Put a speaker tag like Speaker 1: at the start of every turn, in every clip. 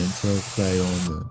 Speaker 1: intro play on the...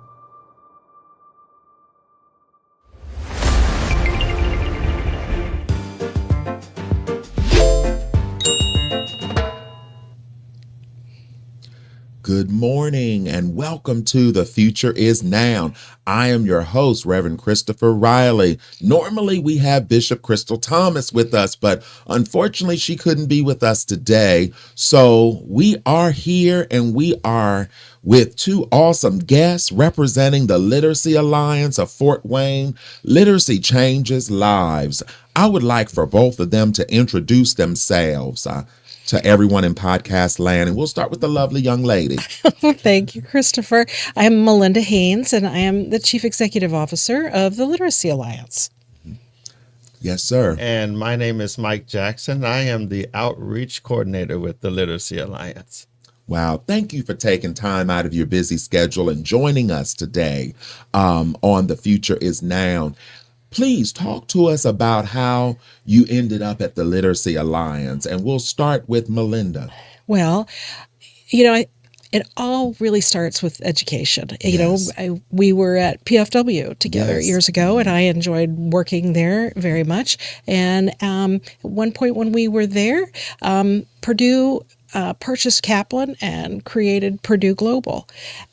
Speaker 1: Good morning and welcome to The Future Is Now. I am your host, Reverend Christopher Riley. Normally we have Bishop Crystal Thomas with us, but unfortunately she couldn't be with us today. So we are here and we are with two awesome guests representing the Literacy Alliance of Fort Wayne. Literacy changes lives. I would like for both of them to introduce themselves to everyone in podcast land. And we'll start with the lovely young lady.
Speaker 2: Thank you, Christopher. I'm Melinda Haines, and I am the Chief Executive Officer of the Literacy Alliance.
Speaker 1: Yes, sir.
Speaker 3: And my name is Mike Jackson. I am the Outreach Coordinator with the Literacy Alliance.
Speaker 1: Wow. Thank you for taking time out of your busy schedule and joining us today on The Future Is Now. Please talk to us about how you ended up at the Literacy Alliance, and we'll start with Melinda.
Speaker 2: Well, it all really starts with education.
Speaker 1: Yes.
Speaker 2: We were at PFW together
Speaker 1: Yes.
Speaker 2: years ago, and I enjoyed working there very much. And at one point when we were there, Purdue purchased Kaplan and created Purdue Global.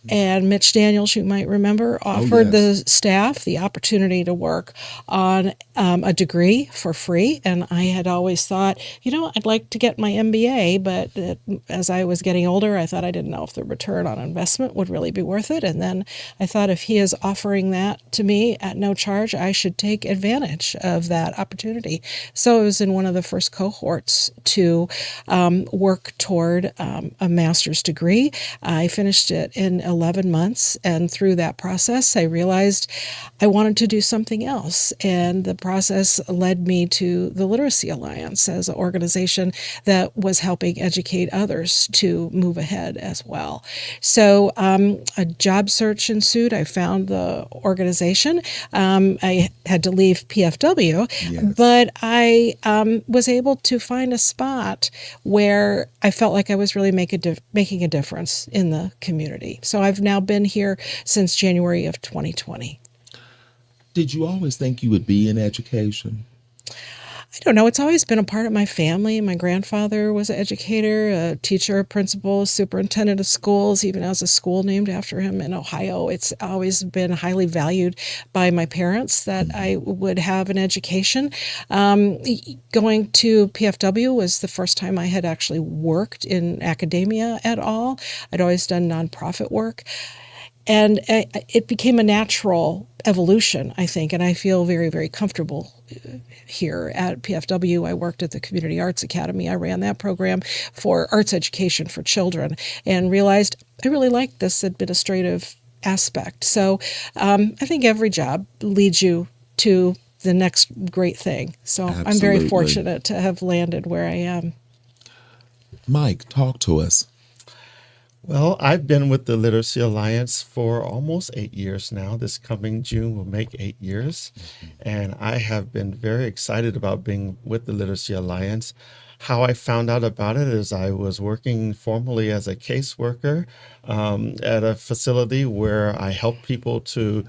Speaker 2: And Mitch Daniels, you might remember, offered the staff the opportunity to work on a degree for free. And I had always thought, I'd like to get my MBA, but as I was getting older, I thought I didn't know if the return on investment would really be worth it. And then I thought if he is offering that to me at no charge, I should take advantage of that opportunity. So I was in one of the first cohorts to work toward a master's degree. I finished it in 11 months, and through that process, I realized I wanted to do something else. And the process led me to the Literacy Alliance as an organization that was helping educate others to move ahead as well. So a job search ensued. I found the organization. I had to leave PFW,
Speaker 1: Yes.
Speaker 2: but I was able to find a spot where I felt like I was really making a difference in the community. So I've now been here since January of 2020.
Speaker 1: Did you always think you would be in education?
Speaker 2: I don't know. It's always been a part of my family. My grandfather was an educator, a teacher, a principal, a superintendent of schools, even has a school named after him in Ohio. It's always been highly valued by my parents that I would have an education. Going to PFW was the first time I had actually worked in academia at all. I'd always done nonprofit work. And it became a natural evolution, I think, and I feel very, very comfortable here at PFW. I worked at the Community Arts Academy. I ran that program for arts education for children and realized I really liked this administrative aspect. So I think every job leads you to the next great thing. So
Speaker 1: Absolutely.
Speaker 2: I'm very fortunate to have landed where I am.
Speaker 1: Mike, talk to us.
Speaker 3: Well, I've been with the Literacy Alliance for almost 8 years now. This coming June will make 8 years. And I have been very excited about being with the Literacy Alliance. How I found out about it is I was working formerly as a caseworker at a facility where I help people to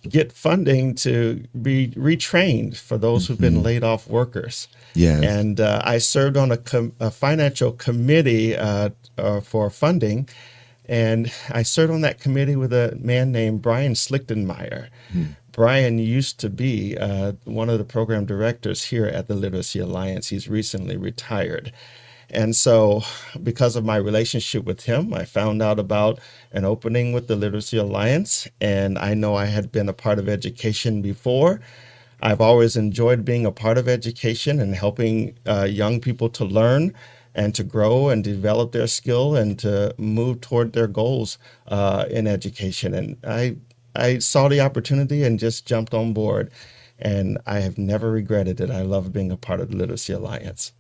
Speaker 3: get funding to be retrained for those who've been laid off workers.
Speaker 1: Yes.
Speaker 3: And I served on a financial committee for funding, and I served on that committee with a man named Brian Slichtenmeyer. Brian used to be one of the program directors here at the Literacy Alliance. He's recently retired. And so because of my relationship with him, I found out about an opening with the Literacy Alliance, and I know I had been a part of education before. I've always enjoyed being a part of education and helping young people to learn and to grow and develop their skill and to move toward their goals in education. And I saw the opportunity and just jumped on board, and I have never regretted it. I love being a part of the Literacy Alliance.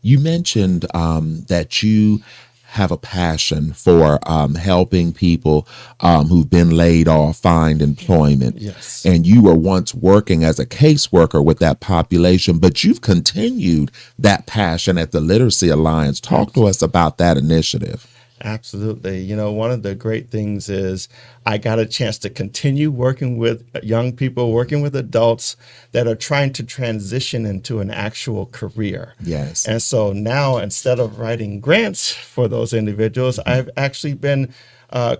Speaker 1: You mentioned that you have a passion for helping people who've been laid off find employment.
Speaker 3: Yes.
Speaker 1: And you were once working as a caseworker with that population, but you've continued that passion at the Literacy Alliance. Talk to us about that initiative.
Speaker 3: Absolutely. You know, one of the great things is I got a chance to continue working with young people, working with adults that are trying to transition into an actual career.
Speaker 1: Yes.
Speaker 3: And so now, instead of writing grants for those individuals, I've actually been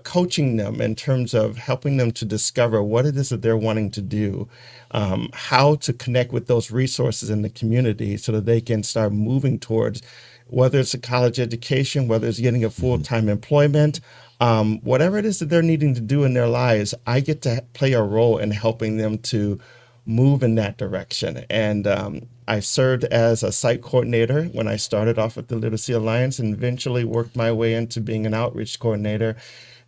Speaker 3: coaching them in terms of helping them to discover what it is that they're wanting to do, how to connect with those resources in the community so that they can start moving towards whether it's a college education, whether it's getting a full time employment, whatever it is that they're needing to do in their lives, I get to play a role in helping them to move in that direction. And I served as a site coordinator when I started off at the Literacy Alliance and eventually worked my way into being an outreach coordinator.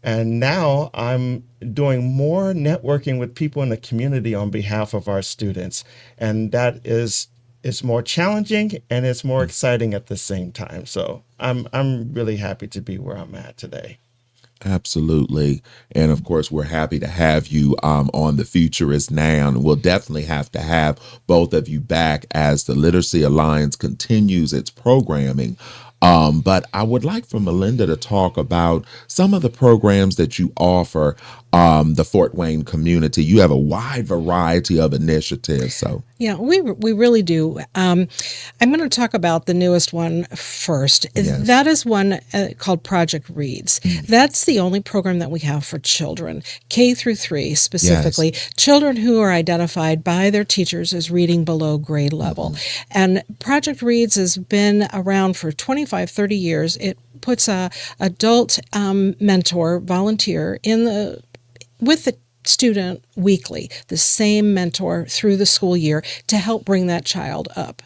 Speaker 3: And now I'm doing more networking with people in the community on behalf of our students. And that is it's more challenging and it's more exciting at the same time. So I'm really happy to be where I'm at today.
Speaker 1: Absolutely. And of course, we're happy to have you on The Future is Now. And we'll definitely have to have both of you back as the Literacy Alliance continues its programming. But I would like for Melinda to talk about some of the programs that you offer the Fort Wayne community. You have a wide variety of initiatives. So
Speaker 2: Yeah, we really do. I'm going to talk about the newest one first.
Speaker 1: Yes.
Speaker 2: That is one called Project Reads. That's the only program that we have for children, K through 3 specifically, children who are identified by their teachers as reading below grade level. And Project Reads has been around for 25, 30 years. It puts a adult mentor, volunteer with the student weekly, the same mentor through the school year to help bring that child up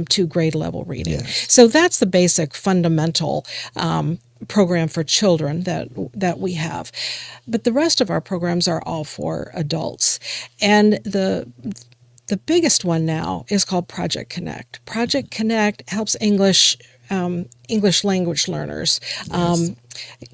Speaker 2: to grade level reading.
Speaker 1: Yes.
Speaker 2: So that's the basic fundamental program for children that we have. But the rest of our programs are all for adults. And the biggest one now is called Project Connect. Project Connect helps English language learners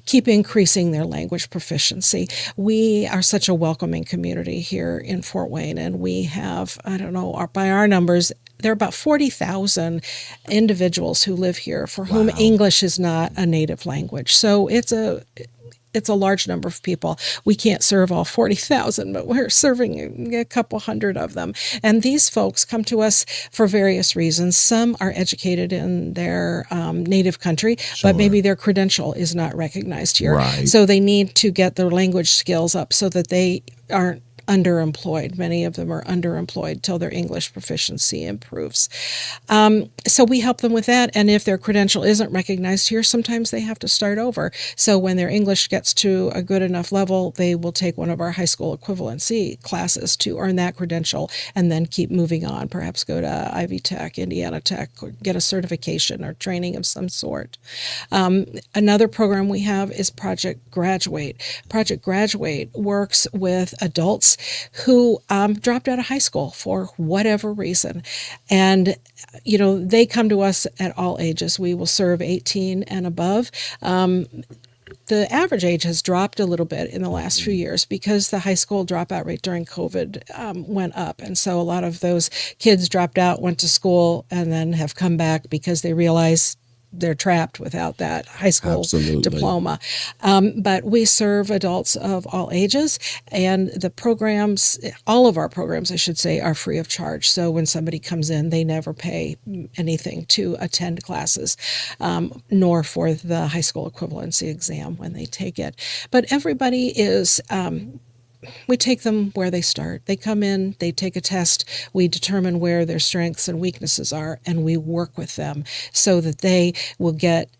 Speaker 2: keep increasing their language proficiency. We are such a welcoming community here in Fort Wayne, and we have, I don't know, by our numbers, there are about 40,000 individuals who live here for whom English is not a native language. So it's a large number of people. We can't serve all 40,000, but we're serving a couple hundred of them. And these folks come to us for various reasons. Some are educated in their native country, but maybe their credential is not recognized here.
Speaker 1: Right.
Speaker 2: So they need to get their language skills up so that they aren't underemployed. Many of them are underemployed till their English proficiency improves. So we help them with that. And if their credential isn't recognized here, sometimes they have to start over. So when their English gets to a good enough level, they will take one of our high school equivalency classes to earn that credential and then keep moving on, perhaps go to Ivy Tech, Indiana Tech, or get a certification or training of some sort. Another program we have is Project Graduate. Project Graduate works with adults who dropped out of high school for whatever reason. And, they come to us at all ages. We will serve 18 and above. The average age has dropped a little bit in the last few years because the high school dropout rate during COVID went up. And so a lot of those kids dropped out, went to school, and then have come back because they realize they're trapped without that high school diploma. But we serve adults of all ages, and the programs, all of our programs, I should say, are free of charge. So when somebody comes in, they never pay anything to attend classes, nor for the high school equivalency exam when they take it. But everybody is we take them where they start. They come in, they take a test, we determine where their strengths and weaknesses are, and we work with them so that they will get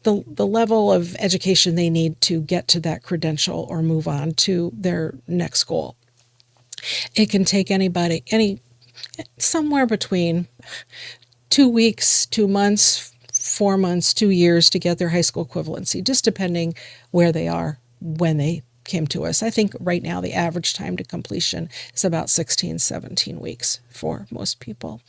Speaker 2: the level of education they need to get to that credential or move on to their next goal. It can take somewhere between 2 weeks, 2 months, 4 months, 2 years to get their high school equivalency, just depending where they are when they came to us. I think right now the average time to completion is about 16, 17 weeks for most people.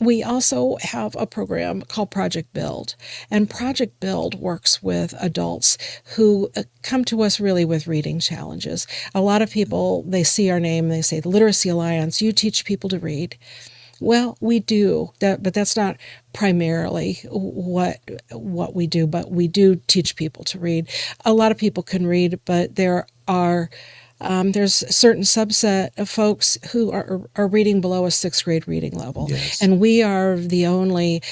Speaker 2: We also have a program called Project Build, and Project Build works with adults who come to us really with reading challenges. A lot of people, they see our name, they say, the Literacy Alliance, you teach people to read. Well, we do that, but that's not primarily what we do. But we do teach people to read. A lot of people can read, but there's a certain subset of folks who are reading below a sixth grade reading level.
Speaker 1: Yes.
Speaker 2: And we are the only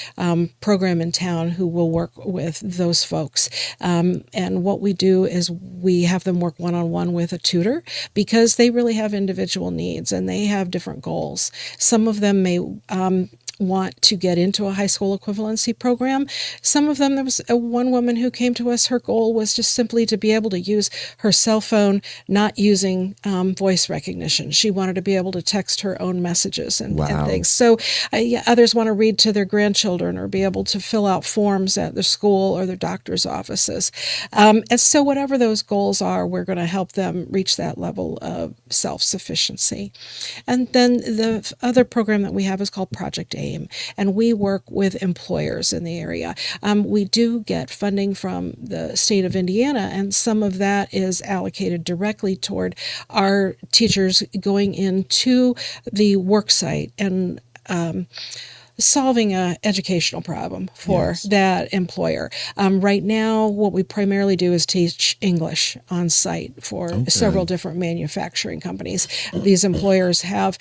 Speaker 2: program in town who will work with those folks. And what we do is we have them work one-on-one with a tutor because they really have individual needs and they have different goals. Some of them may want to get into a high school equivalency program. Some of them, there was one woman who came to us, her goal was just simply to be able to use her cell phone, not using voice recognition. She wanted to be able to text her own messages and things. So others want to read to their grandchildren or be able to fill out forms at their school or their doctor's offices. And so whatever those goals are, we're going to help them reach that level of self-sufficiency. And then the other program that we have is called Project AIM, and we work with employers in the area. We do get funding from the state of Indiana, and some of that is allocated directly toward our teachers going into the work site and solving an educational problem for that employer. Right now, what we primarily do is teach English on site for several different manufacturing companies. These employers have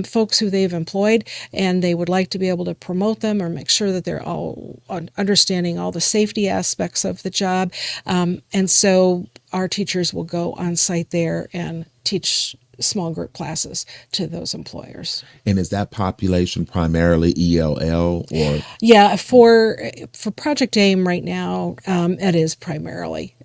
Speaker 2: folks who they've employed, and they would like to be able to promote them or make sure that they're all understanding all the safety aspects of the job. And so our teachers will go on site there and teach small group classes to those employers.
Speaker 1: And is that population primarily ELL or?
Speaker 2: Yeah, for Project AIM right now, it is primarily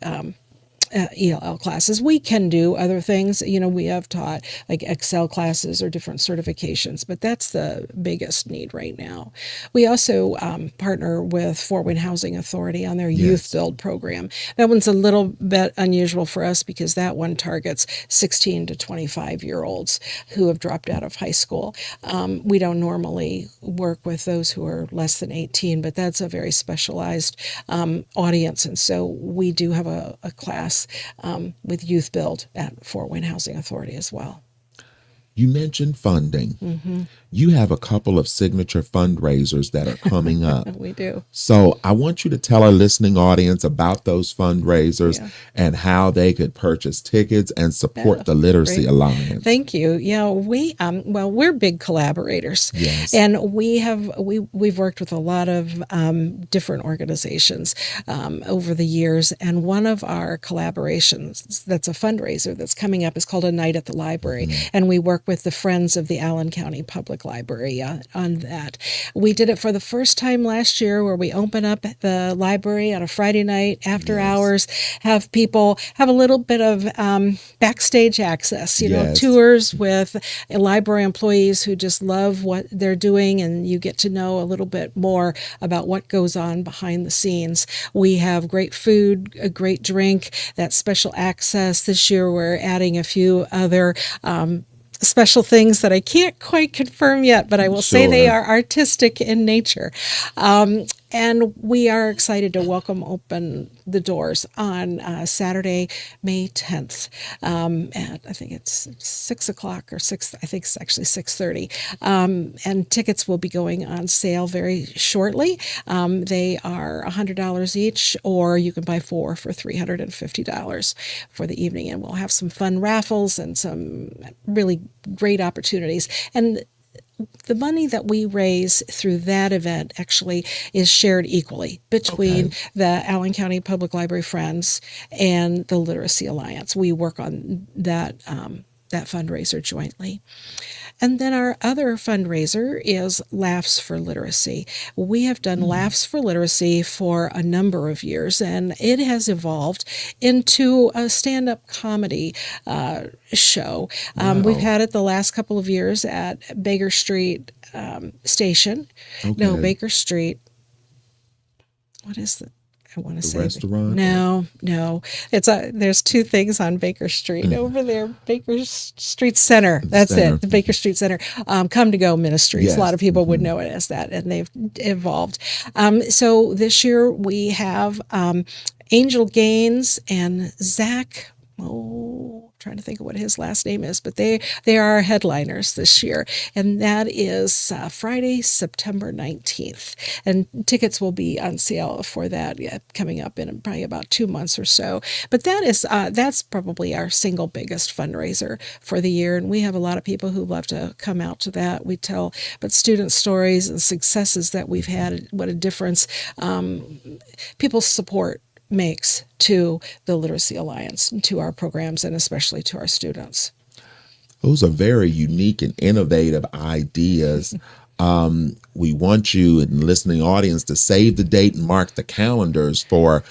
Speaker 2: ELL classes. We can do other things. We have taught like Excel classes or different certifications, but that's the biggest need right now. We also partner with Fort Wayne Housing Authority on their Youth Build program. That one's a little bit unusual for us because that one targets 16 to 25-year-olds who have dropped out of high school. We don't normally work with those who are less than 18, but that's a very specialized audience. And so we do have a class with Youth Build at Fort Wayne Housing Authority as well.
Speaker 1: You mentioned funding. You have a couple of signature fundraisers that are coming up.
Speaker 2: We do.
Speaker 1: So I want you to tell our listening audience about those fundraisers and how they could purchase tickets and support the Literacy Alliance.
Speaker 2: Thank you. Yeah, we're big collaborators.
Speaker 1: Yes.
Speaker 2: And we've worked with a lot of different organizations over the years. And one of our collaborations that's a fundraiser that's coming up is called A Night at the Library. And we work with the Friends of the Allen County Public Library on that. We did it for the first time last year where we open up the library on a Friday night after hours, have people have a little bit of backstage access, tours with library employees who just love what they're doing, and you get to know a little bit more about what goes on behind the scenes. We have great food, a great drink, that special access. This year we're adding a few other special things that I can't quite confirm yet, but I will say they are artistic in nature. And we are excited to open the doors on Saturday, May 10th. At I think it's 6 o'clock or 6. I think it's actually 6:30. And tickets will be going on sale very shortly. They are $100 each, or you can buy 4 for $350 for the evening. And we'll have some fun raffles and some really great opportunities. And the money that we raise through that event actually is shared equally between the Allen County Public Library Friends and the Literacy Alliance. We work on that fundraiser jointly. And then our other fundraiser is Laughs for Literacy. We have done Laughs for Literacy for a number of years, and it has evolved into a stand-up comedy show. We've had it the last couple of years at Baker Street Station. No, Baker Street. What is the? I want to say
Speaker 1: restaurant.
Speaker 2: No. There's 2 things on Baker Street over there. Baker Street Center. That's it. The Baker Street Center. Come to Go Ministries.
Speaker 1: Yes.
Speaker 2: A lot of people would know it as that, and they've evolved. So this year we have Angel Gaines and Zach. Trying trying to think of what his last name is, but they are our headliners this year, and that is Friday, September 19th. And tickets will be on sale for that coming up in probably about 2 months or so. But that's probably our single biggest fundraiser for the year, and we have a lot of people who love to come out to that. We tell but student stories and successes that we've had, what a difference people's support makes to the Literacy Alliance, to our programs, and especially to our students.
Speaker 1: Those are very unique and innovative ideas. We want you and the listening audience to save the date and mark the calendars for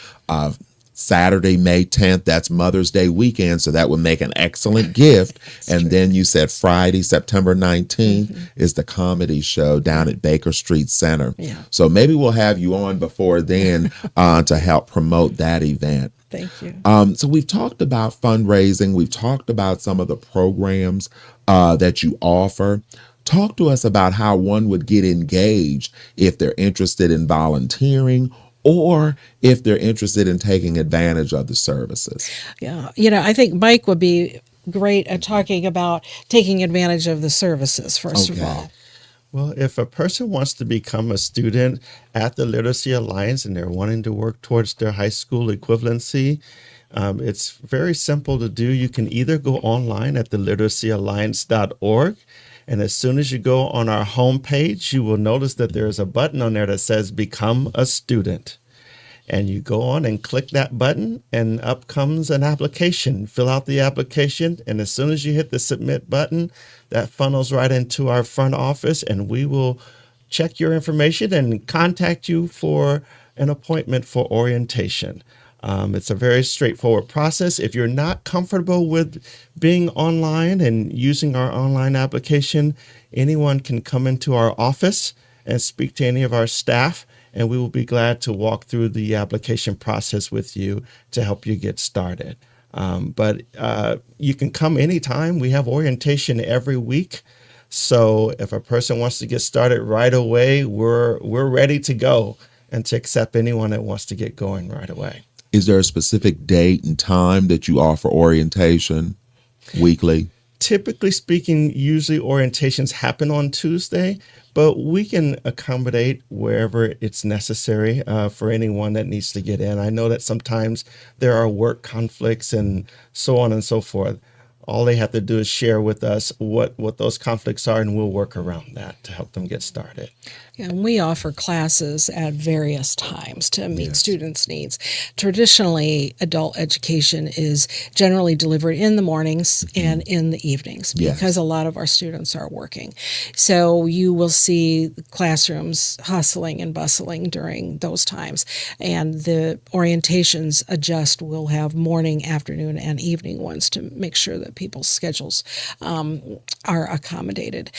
Speaker 1: Saturday, May 10th. That's Mother's Day weekend, so that would make an excellent gift. And true. Then you said Friday, September 19th is the comedy show down at Baker Street Center.
Speaker 2: Yeah.
Speaker 1: So maybe we'll have you on before then to help promote that event.
Speaker 2: Thank you.
Speaker 1: So we've talked about fundraising. We've talked about some of the programs that you offer. Talk to us about how one would get engaged if they're interested in volunteering or if they're interested in taking advantage of the services.
Speaker 2: Yeah, I think Mike would be great at talking about taking advantage of the services, first of all.
Speaker 3: Well, if a person wants to become a student at the Literacy Alliance and they're wanting to work towards their high school equivalency, it's very simple to do. You can either go online at theliteracyalliance.org, and as soon as you go on our homepage, you will notice that there's a button on there that says Become a Student. And you go on and click that button, and up comes an application. Fill out the application, and as soon as you hit the Submit button, that funnels right into our front office, and we will check your information and contact you for an appointment for orientation. It's a very straightforward process. If you're not comfortable with being online and using our online application, anyone can come into our office and speak to any of our staff, and we will be glad to walk through the application process with you to help you get started. But you can come anytime. We have orientation every week. So if a person wants to get started right away, we're ready to go and to accept anyone that wants to get going right away.
Speaker 1: Is there a specific date and time that you offer orientation weekly?
Speaker 3: Typically speaking, usually orientations happen on Tuesday, but we can accommodate wherever it's necessary for anyone that needs to get in. I know that sometimes there are work conflicts and so on and so forth. All they have to do is share with us what those conflicts are, and we'll work around that to help them get started.
Speaker 2: Yeah, and we offer classes at various times to meet
Speaker 1: Yes.
Speaker 2: students' needs. Traditionally, adult education is generally delivered in the mornings and in the evenings
Speaker 1: Yes.
Speaker 2: because a lot of our students are working. So you will see classrooms hustling and bustling during those times, and the orientations adjust. We'll have morning, afternoon, and evening ones to make sure that people's schedules are accommodated.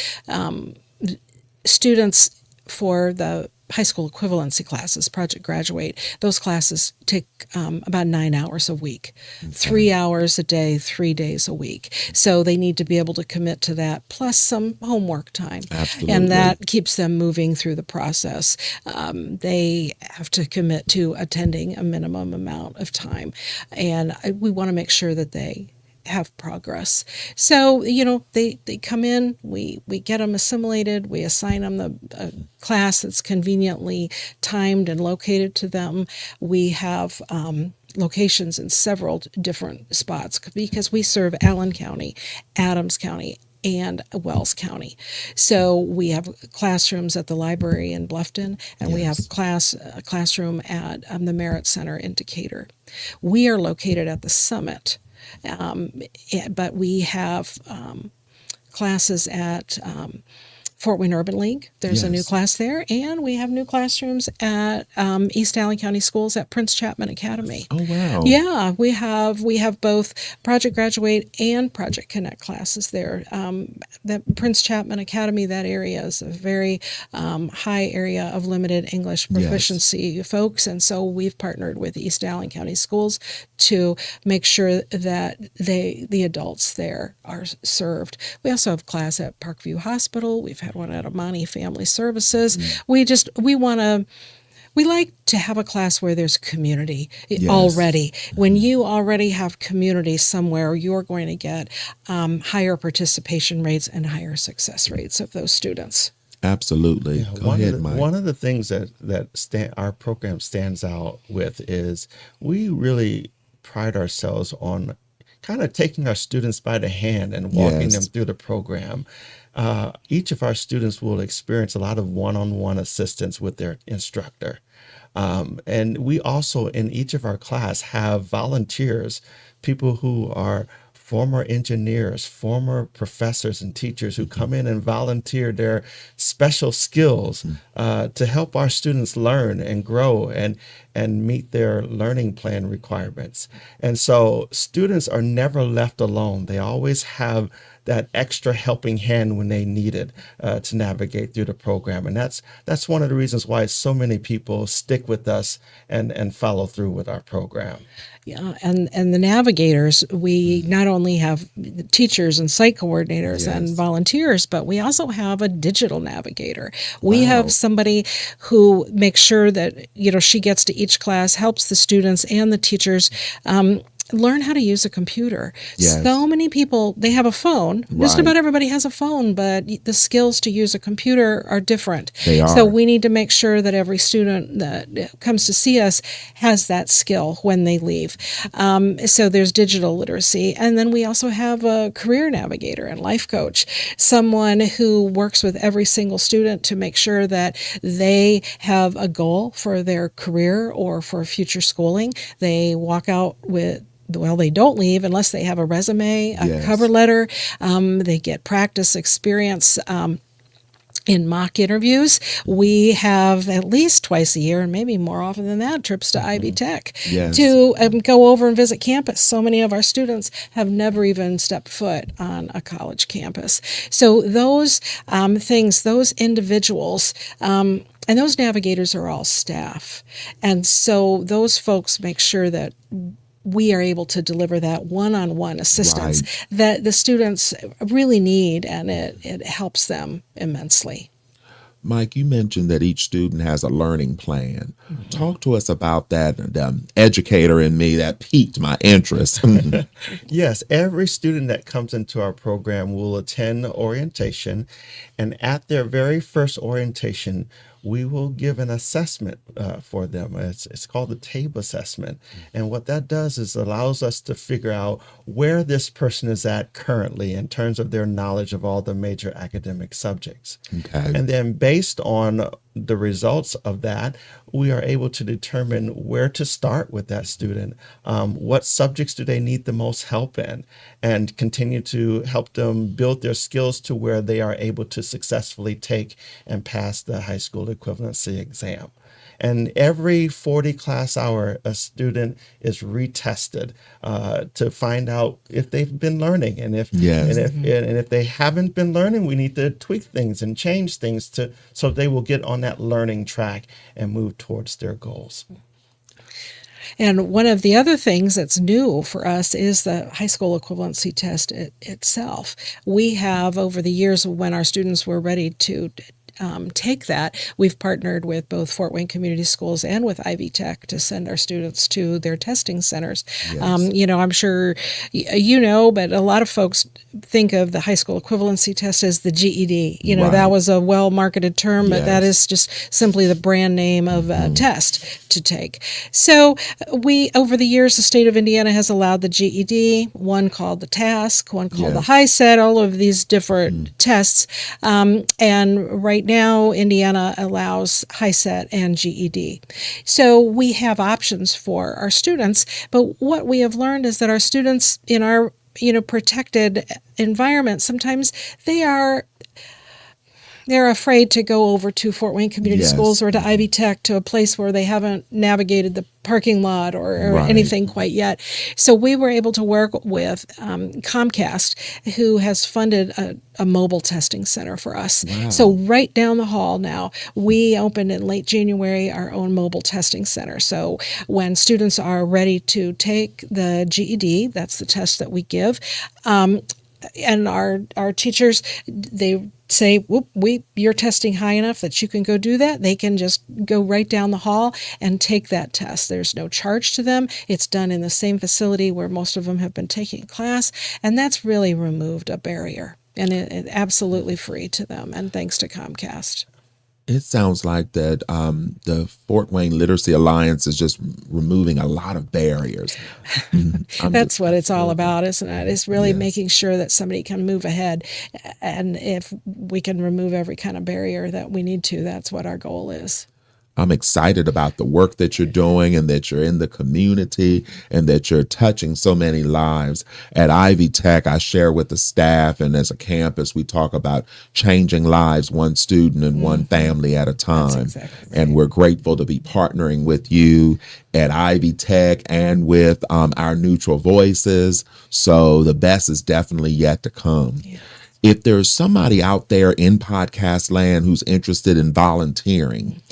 Speaker 2: Students for the high school equivalency classes, Project Graduate, those classes take about 9 hours a week, 3 hours a day, 3 days a week. So they need to be able to commit to that, plus some homework time.
Speaker 1: Absolutely.
Speaker 2: And that keeps them moving through the process. They have to commit to attending a minimum amount of time. And we want to make sure that they have progress. So, they come in, we get them assimilated, we assign them the class that's conveniently timed and located to them. We have locations in several different spots because we serve Allen County, Adams County, and Wells County. So we have classrooms at the library in Bluffton, and we have a classroom at the Merit Center in Decatur. We are located at the Summit. But we have classes at Fort Wayne Urban League. There's a new class there, and we have new classrooms at East Allen County Schools at Prince Chapman Academy.
Speaker 1: Oh, wow.
Speaker 2: Yeah, we have both Project Graduate and Project Connect classes there. The Prince Chapman Academy, that area is a very high area of limited English proficiency folks, and so we've partnered with East Allen County Schools to make sure that the adults there are served. We also have class at Parkview Hospital. We've had one at Amani Family Services. We want We like to have a class where there's community
Speaker 1: Yes.
Speaker 2: already. When you already have community somewhere, you're going to get higher participation rates and higher success rates of those students.
Speaker 1: Absolutely.
Speaker 3: Yeah,
Speaker 1: Go ahead, Mike.
Speaker 3: one of the things our program stands out with is we really pride ourselves on kind of taking our students by the hand and walking them
Speaker 1: Yes.
Speaker 3: through the program. Each of our students will experience a lot of one-on-one assistance with their instructor. And we also, in each of our class, have volunteers, people who are former engineers, former professors and teachers who come in and volunteer their special skills to help our students learn and grow and meet their learning plan requirements. And so students are never left alone. They always have that extra helping hand when they need it to navigate through the program. And that's one of the reasons why so many people stick with us and follow through with our program.
Speaker 2: Yeah, and the navigators, we not only have teachers and site coordinators and
Speaker 1: Yes.
Speaker 2: volunteers, but we also have a digital navigator. We
Speaker 1: Wow.
Speaker 2: have somebody who makes sure that, she gets to each class, helps the students and the teachers learn how to use a computer.
Speaker 1: Yes.
Speaker 2: So many people, they have a phone. Just
Speaker 1: Right.
Speaker 2: about everybody has a phone, but the skills to use a computer are different.
Speaker 1: They are.
Speaker 2: So we need to make sure that every student that comes to see us has that skill when they leave. So there's digital literacy. And then we also have a career navigator and life coach, someone who works with every single student to make sure that they have a goal for their career or for future schooling. They walk out with they don't leave unless they have a resume, a
Speaker 1: Yes.
Speaker 2: cover letter. They get practice experience in mock interviews. We have at least twice a year, and maybe more often than that, trips to Ivy Tech
Speaker 1: Yes.
Speaker 2: to go over and visit campus. So many of our students have never even stepped foot on a college campus. So those things, those individuals, and those navigators are all staff. And so those folks make sure that we are able to deliver that one-on-one assistance
Speaker 1: Right.
Speaker 2: that the students really need, and it helps them immensely.
Speaker 1: Mike, you mentioned that each student has a learning plan. Talk to us about that. The educator in me, that piqued my interest.
Speaker 3: Yes, every student that comes into our program will attend orientation, and at their very first orientation, we will give an assessment for them. It's called the TABE assessment. And what that does is allows us to figure out where this person is at currently in terms of their knowledge of all the major academic subjects.
Speaker 1: Okay.
Speaker 3: And then based on the results of that, we are able to determine where to start with that student. What subjects do they need the most help in, and continue to help them build their skills to where they are able to successfully take and pass the high school equivalency exam. And every 40 class hour, a student is retested to find out if they've been learning, and if
Speaker 1: Yes.
Speaker 3: and if they haven't been learning, we need to tweak things and change things so they will get on that learning track and move towards their goals.
Speaker 2: And one of the other things that's new for us is the high school equivalency test itself. We have, over the years when our students were ready to take that, we've partnered with both Fort Wayne Community Schools and with Ivy Tech to send our students to their testing centers.
Speaker 1: Yes.
Speaker 2: I'm sure but a lot of folks think of the high school equivalency test as the GED.
Speaker 1: Right.
Speaker 2: That was a well-marketed term, but that
Speaker 1: Yes.
Speaker 2: is just simply the brand name of a test to take. So over the years, the state of Indiana has allowed the GED, one called the TASC, one called the
Speaker 1: Yes.
Speaker 2: High Set, all of these different tests. And right now, Indiana allows High Set and GED. So we have options for our students, but what we have learned is that our students in our protected environment, sometimes they're afraid to go over to Fort Wayne Community
Speaker 1: Yes.
Speaker 2: Schools or to Ivy Tech, to a place where they haven't navigated the parking lot or
Speaker 1: Right.
Speaker 2: anything quite yet. So we were able to work with Comcast, who has funded a mobile testing center for us.
Speaker 1: Wow.
Speaker 2: So right down the hall now, we opened in late January our own mobile testing center. So when students are ready to take the GED, that's the test that we give, and our teachers, they say, whoop, you're testing high enough that you can go do that. They can just go right down the hall and take that test. There's no charge to them. It's done in the same facility where most of them have been taking class, and that's really removed a barrier, and it absolutely free to them, and thanks to Comcast.
Speaker 1: It sounds like that the Fort Wayne Literacy Alliance is just removing a lot of barriers.
Speaker 2: That's what it's all about, isn't it? It's really
Speaker 1: Yes.
Speaker 2: making sure that somebody can move ahead. And if we can remove every kind of barrier that we need to, that's what our goal is.
Speaker 1: I'm excited about the work that you're doing and that you're in the community and that you're touching so many lives. At Ivy Tech, I share with the staff and as a campus, we talk about changing lives one student and one family at a time.
Speaker 2: That's exactly right.
Speaker 1: And we're grateful to be partnering with you at Ivy Tech and with our Neutral Voices. So the best is definitely yet to come.
Speaker 2: Yeah.
Speaker 1: If there's somebody out there in podcast land who's interested in volunteering,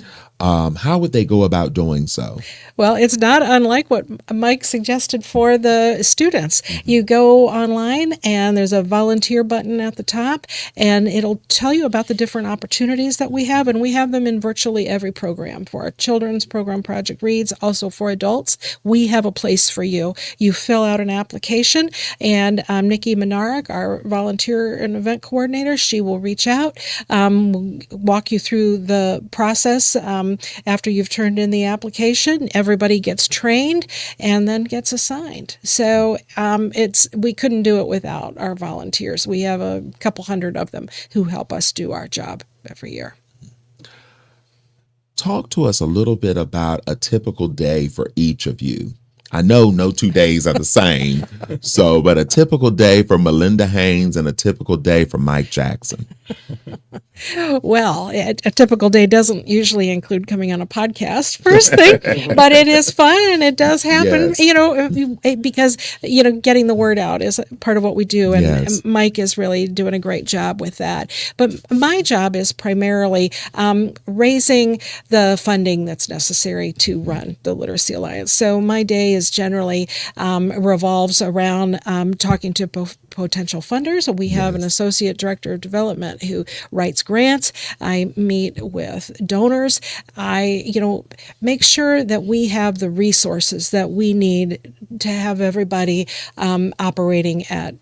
Speaker 1: how would they go about doing so?
Speaker 2: Well, it's not unlike what Mike suggested for the students. You go online and there's a volunteer button at the top, and it'll tell you about the different opportunities that we have, and we have them in virtually every program. For our children's program, Project Reads, also for adults, we have a place for you. You fill out an application, and Nikki Minarik, our volunteer and event coordinator, she will reach out, walk you through the process. After you've turned in the application, everybody gets trained and then gets assigned. So we couldn't do it without our volunteers. We have a couple hundred of them who help us do our job every year.
Speaker 1: Talk to us a little bit about a typical day for each of you. I know no 2 days are the same, but a typical day for Melinda Haines and a typical day for Mike Jackson.
Speaker 2: Well, a typical day doesn't usually include coming on a podcast first thing, but it is fun and it does happen,
Speaker 1: Yes.
Speaker 2: because, getting the word out is part of what we do. And
Speaker 1: Yes.
Speaker 2: Mike is really doing a great job with that. But my job is primarily raising the funding that's necessary to run the Literacy Alliance. So my day is generally revolves around talking to potential funders. We have an associate director of development who writes grants. I meet with donors. I, make sure that we have the resources that we need to have everybody operating at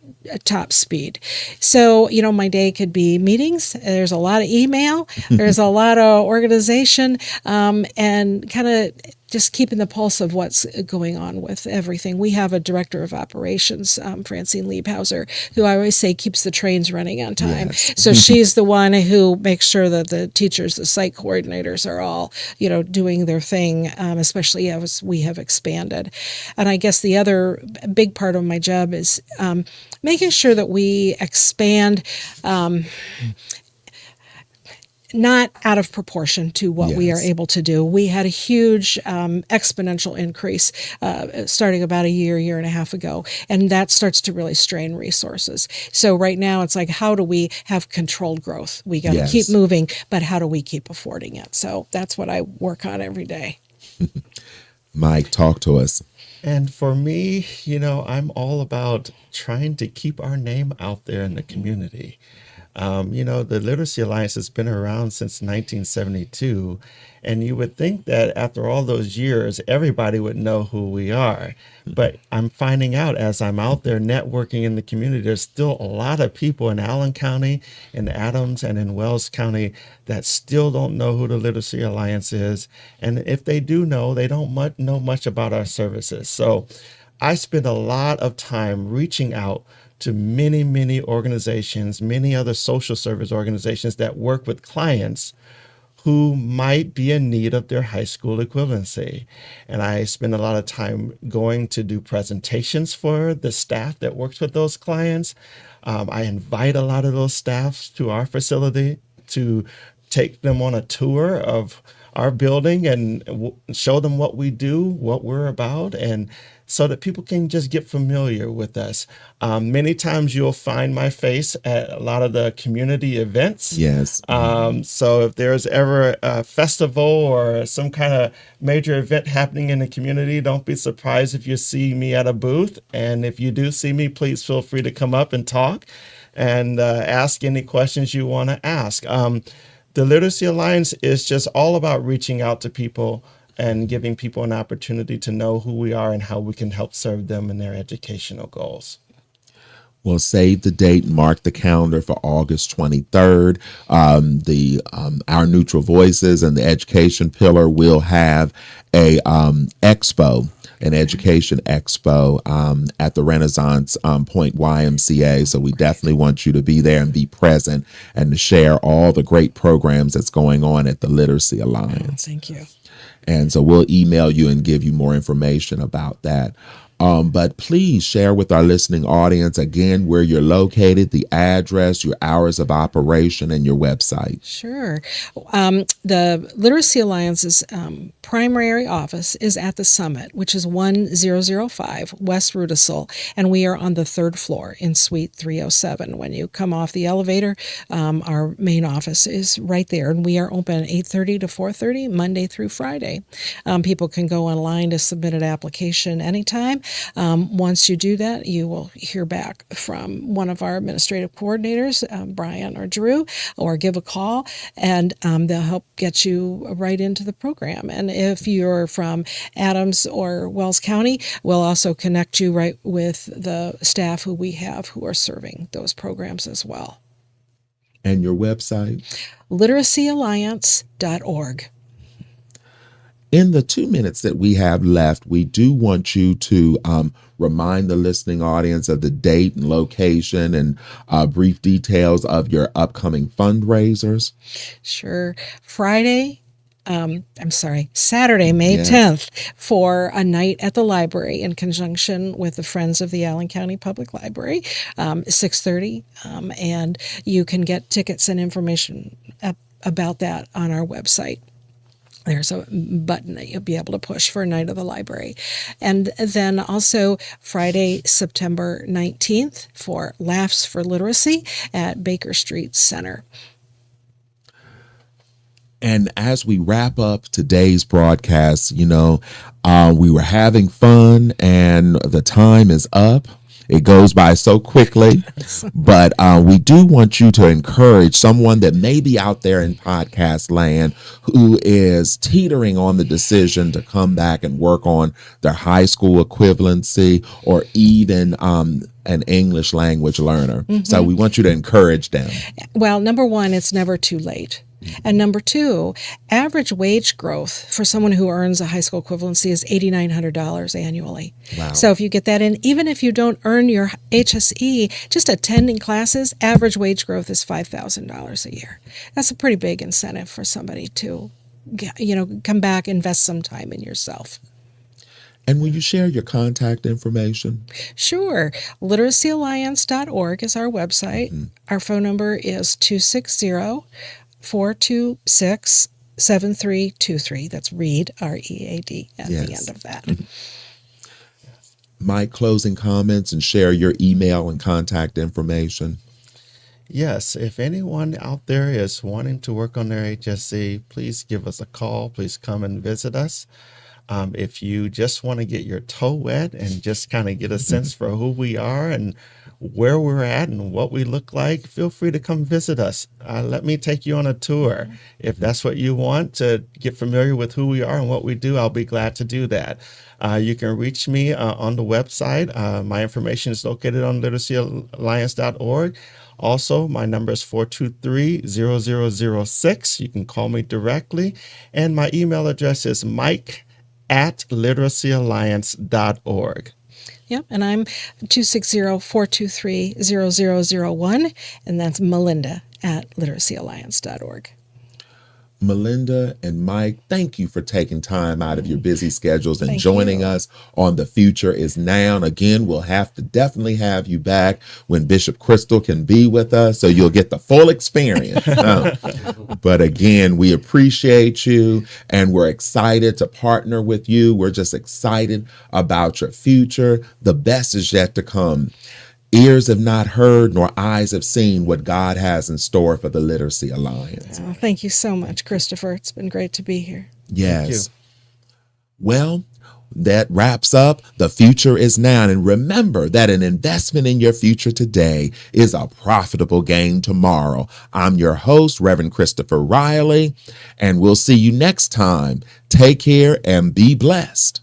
Speaker 2: top speed. So, my day could be meetings. There's a lot of email. There's a lot of organization, and kind of just keeping the pulse of what's going on with everything. We have a director of operations, Francine Liebhauser, who I always say keeps the trains running on time.
Speaker 1: Yes.
Speaker 2: So she's the one who makes sure that the teachers, the site coordinators are all, doing their thing, especially as we have expanded. And I guess the other big part of my job is making sure that we expand not out of proportion to what we are
Speaker 1: Yes.
Speaker 2: able to do. We had a huge exponential increase starting about a year and a half ago, and that starts to really strain resources. So right now it's like, how do we have controlled growth? We got to
Speaker 1: Yes.
Speaker 2: keep moving, but how do we keep affording it? So that's what I work on every day.
Speaker 1: Mike, talk to us.
Speaker 3: And for me, I'm all about trying to keep our name out there in the community. The Literacy Alliance has been around since 1972, and you would think that after all those years, everybody would know who we are. But I'm finding out as I'm out there networking in the community, there's still a lot of people in Allen County, in Adams, and in Wells County that still don't know who the Literacy Alliance is. And if they do know, they don't know much about our services. So I spend a lot of time reaching out to many, many organizations, many other social service organizations that work with clients who might be in need of their high school equivalency. And I spend a lot of time going to do presentations for the staff that works with those clients. I invite a lot of those staffs to our facility to take them on a tour of our building and show them what we do, what we're about, and so that people can just get familiar with us. Many times you'll find my face at a lot of the community events.
Speaker 1: Yes.
Speaker 3: So if there's ever a festival or some kind of major event happening in the community, don't be surprised if you see me at a booth. And if you do see me, please feel free to come up and talk and ask any questions you want to ask. The Literacy Alliance is just all about reaching out to people and giving people an opportunity to know who we are and how we can help serve them in their educational goals.
Speaker 1: Well, save the date and mark the calendar for August 23rd. Our Neutral Voices and the Education Pillar will have a expo, an education expo at the Renaissance Point YMCA. So we definitely want you to be there and be present and to share all the great programs that's going on at the Literacy Alliance.
Speaker 2: Thank you.
Speaker 1: And so we'll email you and give you more information about that. But please share with our listening audience again where you're located, the address, your hours of operation, and your website.
Speaker 2: Sure. The Literacy Alliance's primary office is at the Summit, which is 1005 West Rudisill, and we are on the third floor in Suite 307. When you come off the elevator, our main office is right there, and we are open 8:30 to 4:30 Monday through Friday. People can go online to submit an application anytime. Once you do that, you will hear back from one of our administrative coordinators, Brian or Drew, or give a call, and they'll help get you right into the program. And if you're from Adams or Wells County, we'll also connect you right with the staff who we have who are serving those programs as well.
Speaker 1: And your website?
Speaker 2: literacyalliance.org.
Speaker 1: In the 2 minutes that we have left, we do want you to remind the listening audience of the date and location and brief details of your upcoming fundraisers.
Speaker 2: Sure. Saturday, May 10th, for a night at the library in conjunction with the Friends of the Allen County Public Library, 6:30. And you can get tickets and information about that on our website. There's a button that you'll be able to push for a night of the library. And then also Friday, September 19th for Laughs for Literacy at Baker Street Center.
Speaker 1: And as we wrap up today's broadcast, we were having fun and the time is up. It goes by so quickly, but we do want you to encourage someone that may be out there in podcast land who is teetering on the decision to come back and work on their high school equivalency or even an English language learner. Mm-hmm. So we want you to encourage them.
Speaker 2: Well, number one, it's never too late. And number two, average wage growth for someone who earns a high school equivalency is $8,900 annually.
Speaker 1: Wow.
Speaker 2: So if you get that in, even if you don't earn your HSE, just attending classes, average wage growth is $5,000 a year. That's a pretty big incentive for somebody to, come back, invest some time in yourself.
Speaker 1: And will you share your contact information?
Speaker 2: Sure. literacyalliance.org is our website. Mm-hmm. Our phone number is 260-426-7323. That's READ, READ, at the end of that.
Speaker 1: Mike, closing comments and share your email and contact information.
Speaker 3: Yes, if anyone out there is wanting to work on their HSE, please give us a call. Please come and visit us. If you just want to get your toe wet and just kind of get a sense for who we are and where we're at and what we look like, feel free to come visit us. Let me take you on a tour. If that's what you want to get familiar with who we are and what we do, I'll be glad to do that. You can reach me on the website. My information is located on literacyalliance.org. Also, my number is 423-0006. You can call me directly. And my email address is mike@literacyalliance.org.
Speaker 2: Yep, and I'm 260-423-0001, and that's Melinda at literacyalliance.org.
Speaker 1: Melinda and Mike, thank you for taking time out of your busy schedules and
Speaker 2: Thank
Speaker 1: joining
Speaker 2: you.
Speaker 1: us on The Future is Now. And again, we'll have to definitely have you back when Bishop Crystal can be with us, so you'll get the full experience. But again, we appreciate you and we're excited to partner with you. We're just excited about your future. The best is yet to come. Ears have not heard, nor eyes have seen what God has in store for the Literacy Alliance.
Speaker 2: Oh, thank you so much, Christopher. It's been great to be here.
Speaker 1: Yes. Well, that wraps up The Future is Now. And remember that an investment in your future today is a profitable gain tomorrow. I'm your host, Reverend Christopher Riley, and we'll see you next time. Take care and be blessed.